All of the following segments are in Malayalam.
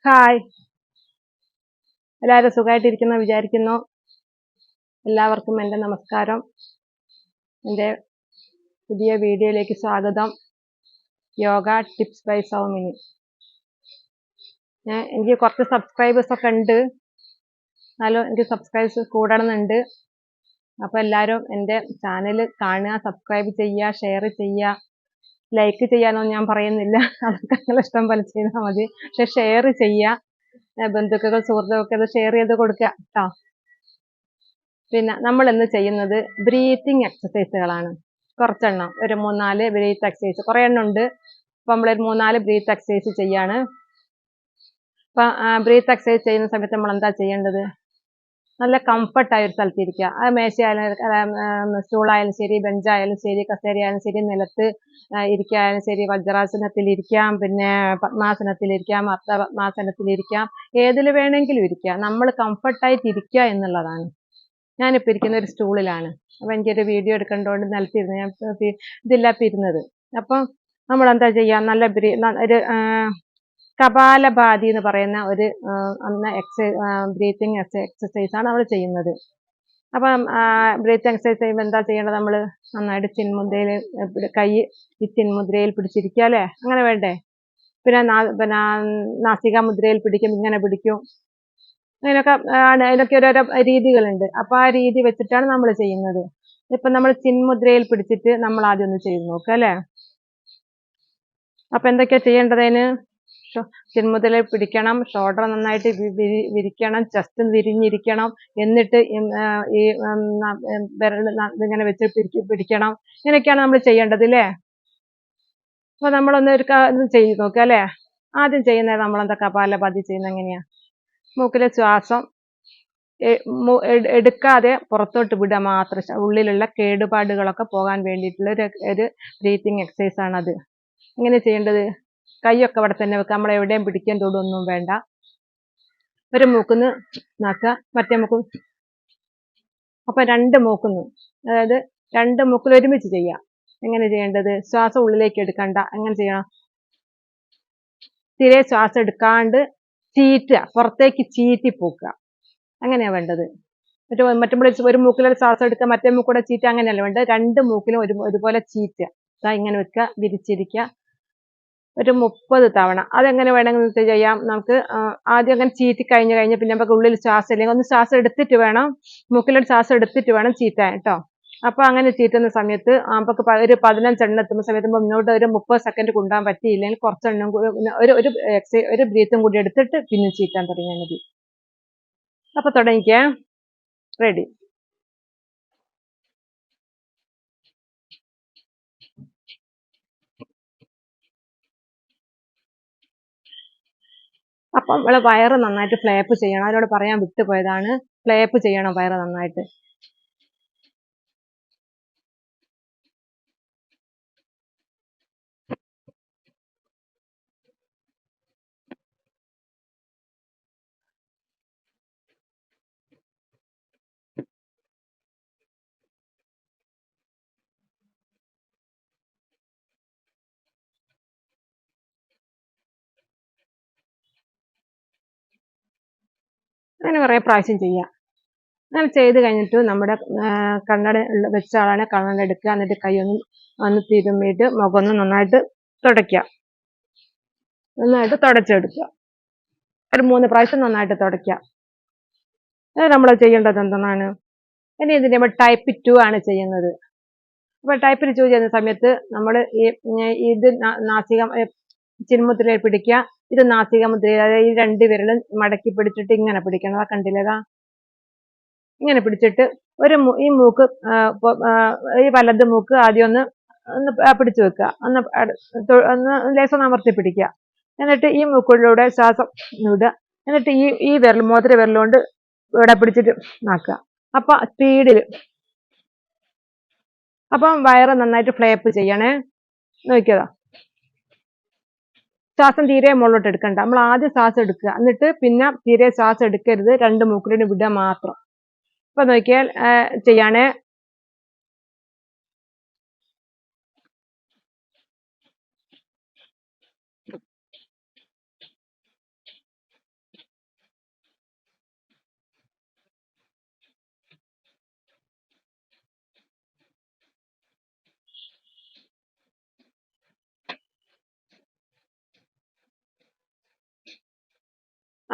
ഹായ്, എല്ലാവരും സുഖമായിട്ടിരിക്കുന്നു വിചാരിക്കുന്നു. എല്ലാവർക്കും എൻ്റെ നമസ്കാരം. എൻ്റെ പുതിയ വീഡിയോയിലേക്ക് സ്വാഗതം. Yoga tips by Soumini. എനിക്ക് കുറച്ച് സബ്സ്ക്രൈബേഴ്സ് ഒക്കെ ഉണ്ട്, എന്നാലും എനിക്ക് സബ്സ്ക്രൈബേഴ്സ് കൂടണമെന്നുണ്ട്. അപ്പോൾ എല്ലാവരും എൻ്റെ ചാനൽ കാണുക, സബ്സ്ക്രൈബ് ചെയ്യുക, ഷെയർ ചെയ്യുക. ലൈക്ക് ചെയ്യാനൊന്നും ഞാൻ പറയുന്നില്ല, അതൊക്കെ നിങ്ങൾ ഇഷ്ടം പോലെ ചെയ്താൽ മതി. പക്ഷെ ഷെയർ ചെയ്യുക, ബന്ധുക്കൾ സുഹൃത്തുക്കൾക്ക് അത് ഷെയർ ചെയ്ത് കൊടുക്കുക കേട്ടോ. പിന്നെ നമ്മൾ ഇന്ന് ചെയ്യുന്നത് ബ്രീത്തിങ് എക്സസൈസുകളാണ്. കുറച്ചെണ്ണം, ഒരു 3-4 ബ്രീത്ത് എക്സസൈസ്, കുറേ എണ്ണം ഉണ്ട്. അപ്പം നമ്മളൊരു 3-4 ബ്രീത്ത് എക്സസൈസ് ചെയ്യാണ്. അപ്പം ബ്രീത്ത് എക്സസൈസ് ചെയ്യുന്ന സമയത്ത് നമ്മൾ എന്താ ചെയ്യേണ്ടത്? നല്ല കംഫർട്ടായ ഒരു സ്ഥലത്ത് ഇരിക്കുക. അത് മേശയായാലും സ്റ്റൂളായാലും ശരി, ബെഞ്ചായാലും ശരി, കസേരയായാലും ശരി, നിലത്ത് ഇരിക്കായാലും ശരി, വജ്രാസനത്തിലിരിക്കാം, പിന്നെ പത്മാസനത്തിലിരിക്കാം, അർത്ഥ പത്മാസനത്തിലിരിക്കാം, ഏതിൽ വേണമെങ്കിലും ഇരിക്കുക. നമ്മൾ കംഫർട്ടായിട്ട് ഇരിക്കുക എന്നുള്ളതാണ്. ഞാനിപ്പോൾ ഇരിക്കുന്ന ഒരു സ്റ്റൂളിലാണ്. അപ്പം എനിക്കൊരു വീഡിയോ എടുക്കേണ്ടതുകൊണ്ട് നിലത്തിരുന്നു, ഞാൻ ഇതില്ലാത്ത ഇരുന്നത്. അപ്പം നമ്മൾ എന്താ ചെയ്യുക? നല്ല ഒരു കപാലഭാതി എന്ന് പറയുന്ന ഒരു ബ്രീത്തിങ് എക്സസൈസാണ് നമ്മൾ ചെയ്യുന്നത്. അപ്പം ബ്രീത്ത് എക്സസൈസ് ചെയ്യുമ്പോൾ എന്താ ചെയ്യേണ്ടത്? നമ്മൾ നന്നായിട്ട് ചിന്മുദ്രയിൽ കൈ ഈ ചിന്മുദ്രയിൽ പിടിച്ചിരിക്കുക അല്ലേ? അങ്ങനെ വേണ്ടേ? പിന്നെ നാസിക മുദ്രയിൽ പിടിക്കും, ഇങ്ങനെ പിടിക്കും. അങ്ങനെയൊക്കെ ആണ്. അതിനൊക്കെ ഓരോരോ രീതികളുണ്ട്. അപ്പോൾ ആ രീതി വെച്ചിട്ടാണ് നമ്മൾ ചെയ്യുന്നത്. ഇപ്പം നമ്മൾ ചിന്മുദ്രയിൽ പിടിച്ചിട്ട് നമ്മൾ ആദ്യം ഒന്ന് ചെയ്ത് നോക്കുക അല്ലേ? അപ്പം എന്തൊക്കെയാണ് ചെയ്യേണ്ടതിന്? ചിന്മുദ്രയിൽ പിടിക്കണം, ഷോൾഡർ നന്നായിട്ട് വിരിക്കണം, ചെസ്റ്റ് വിരിഞ്ഞിരിക്കണം, എന്നിട്ട് ഈ വിരൽ ഇങ്ങനെ വെച്ച് പിടിക്കണം. ഇങ്ങനെയൊക്കെയാണ് നമ്മൾ ചെയ്യേണ്ടത് അല്ലേ? അപ്പോൾ നമ്മളൊന്ന് ചെയ്ത് നോക്കുക അല്ലേ? ആദ്യം ചെയ്യുന്നത് നമ്മളെന്താ കപാലഭാതി ചെയ്യുന്നത് എങ്ങനെയാ? മൂക്കിലെ ശ്വാസം എടുക്കാതെ പുറത്തോട്ട് വിടുക മാത്രം. ഉള്ളിലുള്ള കേടുപാടുകളൊക്കെ പോകാൻ വേണ്ടിയിട്ടുള്ള ഒരു ബ്രീത്തിങ് എക്സസൈസ് ആണത്. എങ്ങനെ ചെയ്യേണ്ടത്? കൈയൊക്കെ അവിടെ തന്നെ വെക്കുക, നമ്മൾ എവിടെയും പിടിക്കാൻ തൊടുമൊന്നും വേണ്ട. ഒരു മൂക്കുന്ന് നാക്കുക, മറ്റേ മൂക്കും. അപ്പം 2 മൂക്കുന്ന്, അതായത് 2 മൂക്കിൽ ഒരുമിച്ച് ചെയ്യാം. എങ്ങനെ ചെയ്യേണ്ടത്? ശ്വാസം ഉള്ളിലേക്ക് എടുക്കണ്ട. എങ്ങനെ ചെയ്യണം? തീരെ ശ്വാസം എടുക്കാണ്ട് ചീറ്റുക, പുറത്തേക്ക് ചീറ്റി പോക്കുക. അങ്ങനെയാണ് വേണ്ടത്. മറ്റുമ്പോൾ ഒരു മൂക്കിലൊരു ശ്വാസം എടുക്കുക, മറ്റേ മൂക്കൂടെ ചീറ്റുക, അങ്ങനെയല്ല വേണ്ടത്. 2 മൂക്കിലും ഒരുപോലെ ചീറ്റുക. ഇങ്ങനെ വെക്കുക, വിരിച്ചിരിക്കുക. ഒരു 30 തവണ. അതെങ്ങനെ വേണമെങ്കിൽ ചെയ്യാം. നമുക്ക് ആദ്യം അങ്ങനെ ചീറ്റി കഴിഞ്ഞ് പിന്നെ നമുക്ക് ഉള്ളിൽ ശ്വാസം ഇല്ലെങ്കിൽ ഒന്ന് ശ്വാസം എടുത്തിട്ട് വേണം, മൂക്കിലൊരു ശ്വാസം എടുത്തിട്ട് വേണം ചീറ്റാൻ കേട്ടോ. അപ്പോൾ അങ്ങനെ ചീറ്റുന്ന സമയത്ത് നമുക്ക് ഒരു 15 എണ്ണം എത്തുന്ന സമയത്ത് മുന്നോട്ട് ഒരു 30 സെക്കൻഡ് കൊണ്ടാൻ പറ്റിയില്ലെങ്കിൽ കുറച്ചെണ്ണം ഒരു ബ്രീത്തും കൂടി എടുത്തിട്ട് പിന്നെ ചീറ്റാൻ തുടങ്ങിയാൽ മതി. അപ്പോൾ തുടങ്ങിക്കേ. റെഡി. അപ്പം നമ്മൾ വയറ് നന്നായിട്ട് ഫ്ലേപ്പ് ചെയ്യണം. അതിനോട് പറയാൻ വിട്ടുപോയതാണ്. ഫ്ലേപ്പ് ചെയ്യണം വയറ് നന്നായിട്ട്. അങ്ങനെ കുറേ പ്രാവശ്യം ചെയ്യാം. അങ്ങനെ ചെയ്ത് കഴിഞ്ഞിട്ട് നമ്മുടെ കണ്ണട വെച്ച ആളാണ് കണ്ണട എടുക്കുക. എന്നിട്ട് കൈ ഒന്ന് തിരുമ്മിയിട്ട് മുഖമൊന്ന് നന്നായിട്ട് തുടയ്ക്കുക. നന്നായിട്ട് തുടച്ചെടുക്കുക. ഒരു 3 പ്രാവശ്യം നന്നായിട്ട് തുടയ്ക്കുക. അത് നമ്മൾ ചെയ്യേണ്ടത് എന്താണ്? ഇനി ഇതിൻ്റെ നമ്മൾ ടൈപ്പ് 2 ആണ് ചെയ്യുന്നത്. അപ്പോൾ ടൈപ്പ് 2 ചെയ്യുന്ന സമയത്ത് നമ്മൾ ഇത് നാസിക ചിന്മുദ്രയിൽ പിടിക്കുക. ഇത് നാസിക മുദ്രയിൽ, അതായത് ഈ 2 വിരലും മടക്കി പിടിച്ചിട്ട് ഇങ്ങനെ പിടിക്കണം. അതാ കണ്ടില്ലേതാ? ഇങ്ങനെ പിടിച്ചിട്ട് ഈ മൂക്ക്, ഈ വലത് മൂക്ക് ആദ്യം ഒന്ന് പിടിച്ചു വെക്കുക. ഒന്ന് ലേശം അമർത്തി പിടിക്കുക. എന്നിട്ട് ഈ മൂക്കിലൂടെ ശ്വാസം വിടുക. എന്നിട്ട് ഈ വിരൽ, മോതിര വിരലുകൊണ്ട് ഇവിടെ പിടിച്ചിട്ട് നാക്കുക. അപ്പൊ സ്പീഡിൽ. അപ്പം വയറ് നന്നായിട്ട് ഫ്ലേപ്പ് ചെയ്യണേ. നോക്കിയതാ, ശ്വാസം തീരെ മുകളിലോട്ട് എടുക്കണ്ട. നമ്മൾ ആദ്യം ശ്വാസം എടുക്കുക, എന്നിട്ട് പിന്നെ തീരെ ശ്വാസം എടുക്കരുത്. 2 മൂക്കിലൂടെ വിടുക മാത്രം. അപ്പൊ നോക്കിയാൽ ചെയ്യാണേ.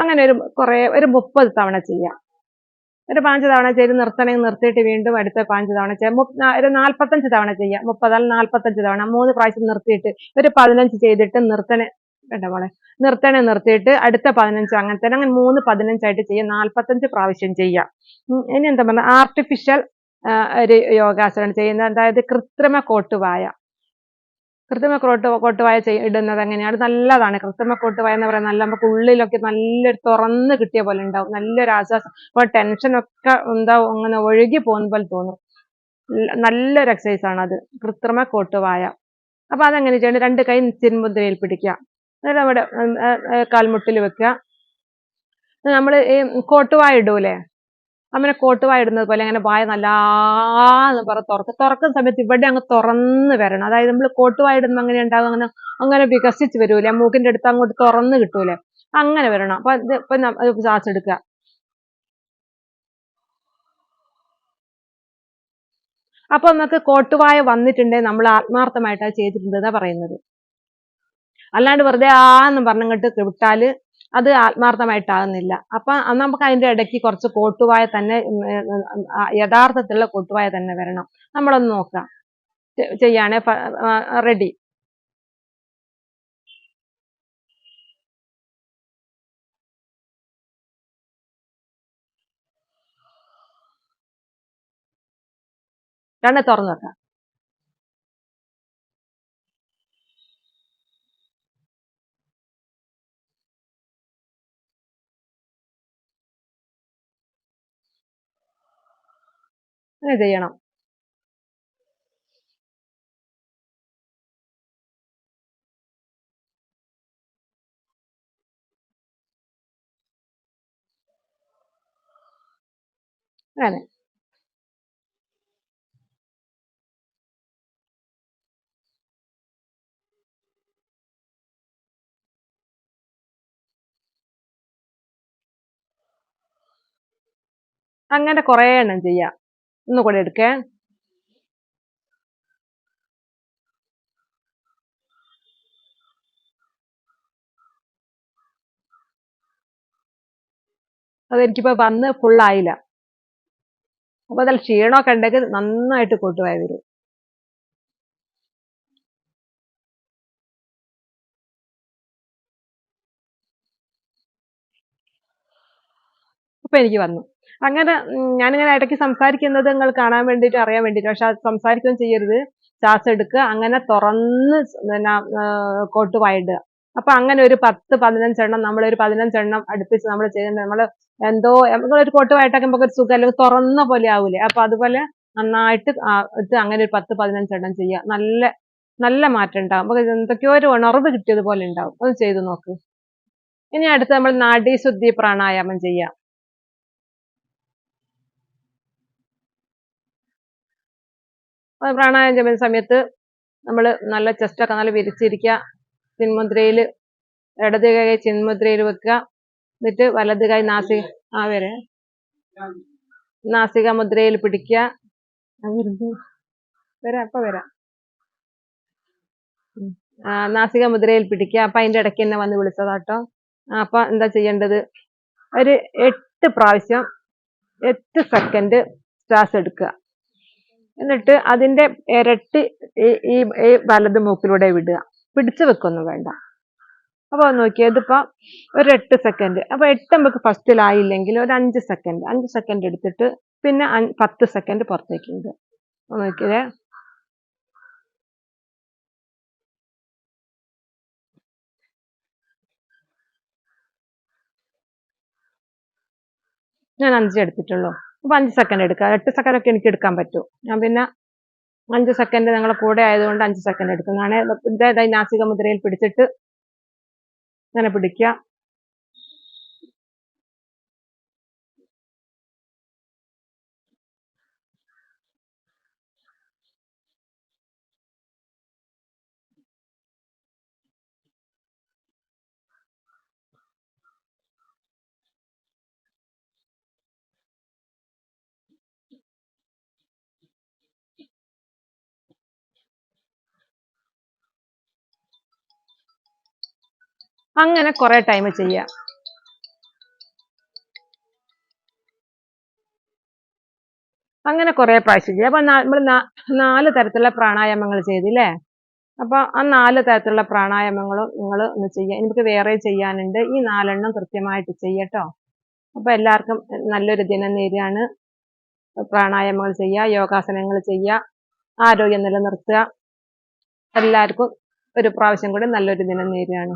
അങ്ങനെ ഒരു 30 തവണ ചെയ്യാം. ഒരു 5 തവണ ചെയ്ത് നിർത്തണമെങ്കിൽ നിർത്തിയിട്ട് വീണ്ടും അടുത്ത 5 തവണ ചെയ്യാം. ഒരു 45 തവണ ചെയ്യാം. 30 അല്ല 45 തവണ 3 പ്രാവശ്യം നിർത്തിയിട്ട് ഒരു 15 ചെയ്തിട്ട് നിർത്തിയിട്ട് അടുത്ത 15 അങ്ങനെ തന്നെ, അങ്ങനെ 3 15 ആയിട്ട് ചെയ്യാം. 45 പ്രാവശ്യം ചെയ്യാം. ഇനി എന്താ പറഞ്ഞ ആർട്ടിഫിഷ്യൽ ഒരു യോഗാസനം ചെയ്യുന്നത്, അതായത് കൃത്രിമ കോട്ടുവായ. കൃത്രിമ കോട്ടുവായ ഇടുന്നത് എങ്ങനെയാണ്? നല്ലതാണ്. കൃത്രിമ കോട്ടുവായ എന്ന് പറയുന്നത് നമുക്ക് ഉള്ളിലൊക്കെ നല്ലൊരു തുറന്ന് കിട്ടിയ പോലെ ഉണ്ടാവും, നല്ലൊരു ആശ്വാസം. അപ്പൊ ടെൻഷനൊക്കെ എന്താവും, അങ്ങനെ ഒഴുകി പോകുന്ന പോലെ തോന്നും. നല്ലൊരു എക്സസൈസ് ആണ് അത്, കൃത്രിമ കോട്ടുവായ. അപ്പൊ അതെങ്ങനെ ചെയ്യണം? 2 കൈ ചിന്മുദ്രയിൽ പിടിക്കുക, എന്നിട്ട് നമ്മുടെ കാൽമുട്ടിൽ വെക്കുക. നമ്മൾ ഈ കോട്ടുവായ ഇടൂലേ, അങ്ങനെ കോട്ടുവായ ഇടുന്നത് പോലെ അങ്ങനെ വായ നല്ലാന്ന് തുറക്കുന്ന സമയത്ത് ഇവിടെ അങ്ങ് തുറന്ന് വരണം. അതായത് നമ്മൾ കോട്ടുവായ ഇടുമ്പോൾ അങ്ങനെ ഉണ്ടാകും, അങ്ങനെ വികസിച്ച് വരൂലേ, മൂക്കിന്റെ അടുത്ത് അങ്ങോട്ട് തുറന്ന് കിട്ടൂലേ, അങ്ങനെ വരണം. അപ്പൊ ഇപ്പൊ ശ്വാസം എടുക്കുക. അപ്പൊ നമുക്ക് കോട്ടുവായ വന്നിട്ടുണ്ടെങ്കിൽ നമ്മൾ ആത്മാർത്ഥമായിട്ട് അത് ചെയ്തിട്ടുണ്ടെന്നാ പറയുന്നത്. അല്ലാണ്ട് വെറുതെ ആന്ന് പറഞ്ഞിട്ട് വിട്ടാല് അത് ആത്മാർത്ഥമായിട്ടാകുന്നില്ല. അപ്പൊ നമുക്ക് അതിന്റെ ഇടയ്ക്ക് കുറച്ച് കോട്ടുവായ തന്നെ, യഥാർത്ഥത്തിലുള്ള കോട്ടുവായ തന്നെ വരണം. നമ്മളൊന്ന് നോക്കാം. ചെയ്യാണേ റെഡി. കണ്ണ് തുറന്നു വെക്കാം. അങ്ങനെ ചെയ്യണം. അങ്ങനെ അങ്ങനെ കുറെ എണ്ണം ചെയ്യാം. ഒന്നുകൂടെ എടുക്കേ. അതെനിക്കിപ്പോ വന്ന് ഫുള്ളായില്ല. അപ്പൊ അതിൽ ക്ഷീണമൊക്കെ ഉണ്ടെങ്കിൽ നന്നായിട്ട് കോട്ടുവായ വരും. ഇപ്പൊ എനിക്ക് വന്നു. അങ്ങനെ ഞാനിങ്ങനെ ഇടയ്ക്ക് സംസാരിക്കുന്നത് നിങ്ങൾ കാണാൻ വേണ്ടിയിട്ട്, അറിയാൻ വേണ്ടിയിട്ട്. പക്ഷെ അത് സംസാരിക്കുകയും ചെയ്യരുത്, ശ്വാസം എടുക്കുക, അങ്ങനെ തുറന്ന് പിന്നെ കോട്ടുവായ ഇടുക. അപ്പൊ അങ്ങനെ ഒരു 10-15 എണ്ണം, നമ്മളൊരു 15 എണ്ണം അടുപ്പിച്ച് നമ്മൾ ചെയ്യുന്നത്, നമ്മൾ എന്തോ ഒരു കോട്ടുവായിട്ടൊക്കെ നമുക്ക് ഒരു സുഖം, അല്ലെങ്കിൽ തുറന്ന പോലെ ആവൂലേ, അപ്പൊ അതുപോലെ നന്നായിട്ട് ഇത് അങ്ങനെ ഒരു 10-15 എണ്ണം ചെയ്യുക. നല്ല നല്ല മാറ്റം ഉണ്ടാവും. നമുക്ക് എന്തൊക്കെയോ ഒരു ഉണർവ് കിട്ടിയതുപോലെ ഉണ്ടാവും. അത് ചെയ്തു നോക്ക്. ഇനി അടുത്ത് നമ്മൾ നാഡീശുദ്ധി പ്രാണായാമം ചെയ്യാം. പ്രാണായാമം ചെയ്യുന്ന സമയത്ത് നമ്മൾ നല്ല ചെസ്റ്റൊക്കെ നല്ല വിരിച്ചിരിക്കുക. ചിന്മുദ്രയിൽ ഇടത് കൈ ചിന്മുദ്രയിൽ വെക്കുക. എന്നിട്ട് വലത് കൈ നാസിക മുദ്രയിൽ പിടിക്കുക. വരാം. നാസിക മുദ്രയിൽ പിടിക്കുക. അപ്പൊ അതിന്റെ ഇടയ്ക്ക് തന്നെ വന്ന് വിളിച്ചതാട്ടോ. അപ്പൊ എന്താ ചെയ്യേണ്ടത്? ഒരു 8 പ്രാവശ്യം 8 സെക്കൻഡ് ശ്വാസം എടുക്കുക. എന്നിട്ട് അതിന്റെ ഇരട്ടി ഈ വലത് മൂക്കിലൂടെ വിടുക. പിടിച്ചു വെക്കൊന്നും വേണ്ട. അപ്പൊ നോക്കിയേ, ഇതിപ്പോ ഒരു 8 സെക്കൻഡ്. അപ്പൊ 8 നമുക്ക് ഫസ്റ്റിലായില്ലെങ്കിൽ ഒരു 5 സെക്കൻഡ് എടുത്തിട്ട് പിന്നെ 10 സെക്കൻഡ് പുറത്തേക്ക് വിടുക. നോക്കിയേ, ഞാൻ 5 എടുത്തിട്ടുള്ളൂ. അപ്പൊ 5 സെക്കൻഡ് എടുക്കുക. 8 സെക്കൻഡ് ഒക്കെ എനിക്ക് എടുക്കാൻ പറ്റും. ഞാൻ പിന്നെ 5 സെക്കൻഡ് നിങ്ങളുടെ കൂടെ ആയതുകൊണ്ട് 5 സെക്കൻഡ് എടുക്കുന്നതാണ്. ഇതായി നാസിക മുദ്രയിൽ പിടിച്ചിട്ട് ഇങ്ങനെ പിടിക്കുക. അങ്ങനെ കുറെ ടൈം ചെയ്യാം. അങ്ങനെ കുറെ പ്രാവശ്യം ചെയ്യുക. അപ്പൊ നമ്മൾ 4 തരത്തിലുള്ള പ്രാണായാമങ്ങൾ ചെയ്തില്ലേ? അപ്പൊ ആ 4 തരത്തിലുള്ള പ്രാണായാമങ്ങളും നിങ്ങൾ ഒന്ന് ചെയ്യുക. എനിക്ക് വേറെ ചെയ്യാനുണ്ട്. ഈ 4 കൃത്യമായിട്ട് ചെയ്യട്ടോ. അപ്പൊ എല്ലാവർക്കും നല്ലൊരു ദിനം നേരെയാണ്. പ്രാണായാമങ്ങൾ ചെയ്യുക, യോഗാസനങ്ങൾ ചെയ്യുക, ആരോഗ്യം നിലനിർത്തുക. എല്ലാവർക്കും ഒരു പ്രാവശ്യം കൂടി നല്ലൊരു ദിനം നേരെയാണ്.